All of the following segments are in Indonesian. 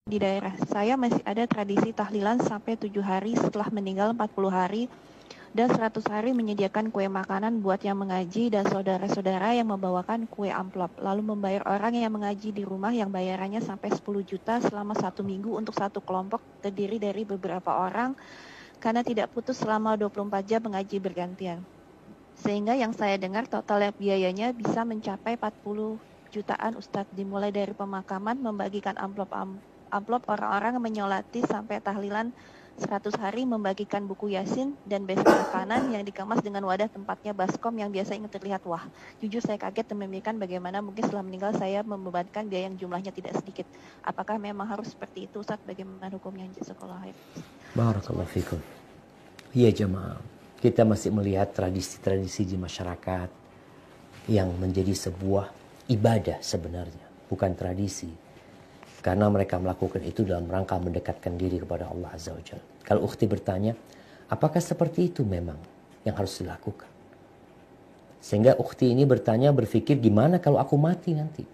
di daerah saya masih ada tradisi tahlilan sampai 7 hari setelah meninggal 40 hari dan 100 hari menyediakan kue makanan buat yang mengaji dan saudara-saudara yang membawakan kue amplop. Lalu membayar orang yang mengaji di rumah yang bayarannya sampai 10 juta selama 1 minggu untuk satu kelompok terdiri dari beberapa orang karena tidak putus selama 24 jam mengaji bergantian. Sehingga yang saya dengar total biayanya bisa mencapai 40 jutaan Ustadz, dimulai dari pemakaman, membagikan amplop orang-orang menyolati sampai tahlilan 100 hari, membagikan buku Yasin dan besek makanan yang dikemas dengan wadah tempatnya baskom yang biasa ingin terlihat. Wah, jujur saya kaget dan memikirkan bagaimana mungkin setelah meninggal saya membebankan biaya yang jumlahnya tidak sedikit. Apakah memang harus seperti itu Ustadz? Bagaimana hukumnya? Jazakallahu khair. Barakallahu fikum. Ya jemaah, kita masih melihat tradisi-tradisi di masyarakat yang menjadi sebuah ibadah sebenarnya, bukan tradisi. Karena mereka melakukan itu dalam rangka mendekatkan diri kepada Allah Azza wa Jalla. Kalau ukhti bertanya, apakah seperti itu memang yang harus dilakukan? Sehingga ukhti ini berpikir, gimana kalau aku mati nanti?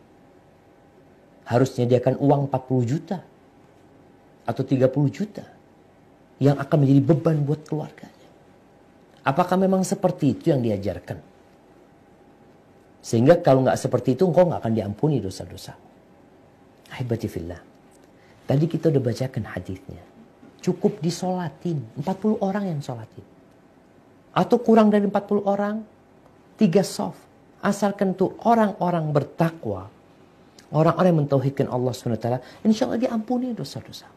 Harus menyediakan uang 40 juta atau 30 juta yang akan menjadi beban buat keluarganya. Apakah memang seperti itu yang diajarkan? Sehingga kalau nggak seperti itu, engkau nggak akan diampuni dosa-dosa. Ahibati fillah. Tadi kita udah bacakan hadisnya. Cukup disolatin. 40 orang yang solatin. Atau kurang dari 40 orang. 3 soft. Asalkan tuh orang-orang bertakwa. Orang-orang yang mentauhidkan Allah SWT. Insya Allah diampuni dosa-dosa.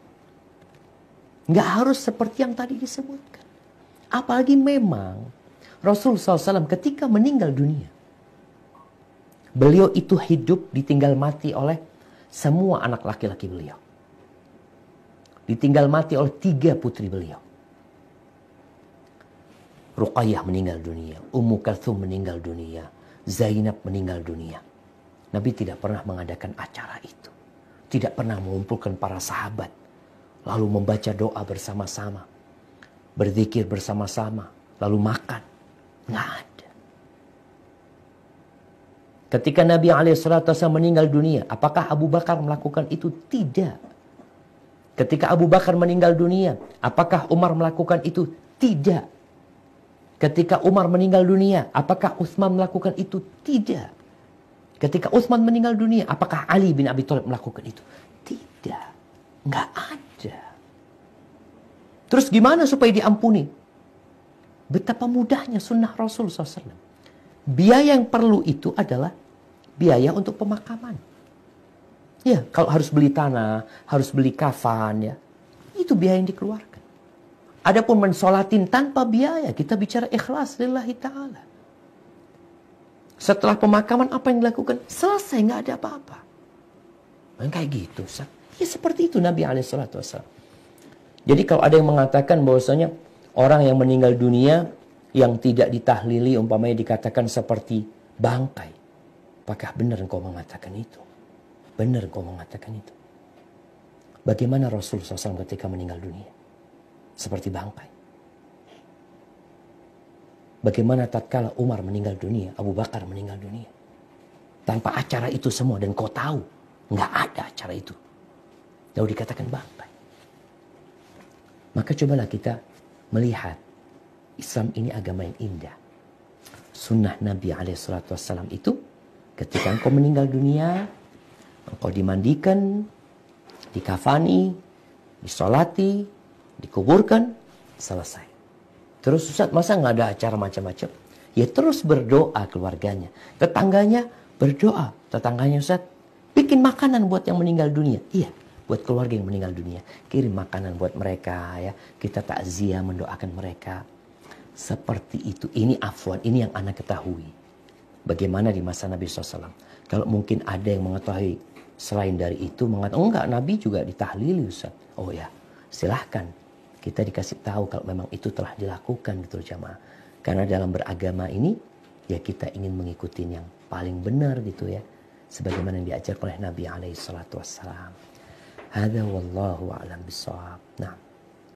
Nggak harus seperti yang tadi disebutkan. Apalagi memang Rasul SAW ketika meninggal dunia. Beliau itu hidup ditinggal mati oleh semua anak laki-laki beliau. Ditinggal mati oleh 3 putri beliau. Ruqayyah meninggal dunia. Ummu Kalthum meninggal dunia. Zainab meninggal dunia. Nabi tidak pernah mengadakan acara itu. Tidak pernah mengumpulkan para sahabat. Lalu membaca doa bersama-sama. Berzikir bersama-sama. Lalu makan. Nggak ada. Ketika Nabi SAW meninggal dunia, apakah Abu Bakar melakukan itu? Tidak. Ketika Abu Bakar meninggal dunia, apakah Umar melakukan itu? Tidak. Ketika Umar meninggal dunia, apakah Utsman melakukan itu? Tidak. Ketika Utsman meninggal dunia, apakah Ali bin Abi Thalib melakukan itu? Tidak. Nggak ada. Terus gimana supaya diampuni? Betapa mudahnya sunnah Rasul SAW. Biaya yang perlu itu adalah biaya untuk pemakaman. Ya, kalau harus beli tanah, harus beli kafan, ya, itu biaya yang dikeluarkan. Adapun mensolatin tanpa biaya, kita bicara ikhlas lillahi ta'ala. Setelah pemakaman apa yang dilakukan? Selesai, nggak ada apa-apa. Kayak gitu, Ustaz. Ya seperti itu Nabi SAW. Jadi kalau ada yang mengatakan bahwasanya orang yang meninggal dunia yang tidak ditahlili umpamanya dikatakan seperti bangkai. Apakah benar engkau mengatakan itu? Benar engkau mengatakan itu. Bagaimana Rasul SAW ketika meninggal dunia? Seperti bangkai. Bagaimana tatkala Umar meninggal dunia, Abu Bakar meninggal dunia? Tanpa acara itu semua dan kau tahu, nggak ada acara itu. Lalu dikatakan bangkai. Maka cobalah kita melihat Islam ini agama yang indah. Sunnah Nabi SAW itu ketika engkau meninggal dunia, engkau dimandikan, dikafani, disolati, dikuburkan, selesai. Terus Ustaz, masa nggak ada acara macam-macam? Ya terus berdoa keluarganya. Tetangganya berdoa. Tetangganya Ustaz, bikin makanan buat yang meninggal dunia. Iya, buat keluarga yang meninggal dunia. Kirim makanan buat mereka, ya. Kita takziah mendoakan mereka. Seperti itu. Ini afwan, ini yang anak ketahui. Bagaimana di masa Nabi SAW. Kalau mungkin ada yang mengetahui selain dari itu, mengatakan, oh enggak, Nabi juga ditahlili Ustaz. Oh ya, silahkan. Kita dikasih tahu kalau memang itu telah dilakukan gitu jamaah. Karena dalam beragama ini, ya kita ingin mengikuti yang paling benar gitu ya. Sebagaimana yang diajarkan oleh Nabi SAW. Hadza wallahu a'lam bishawab. Nah.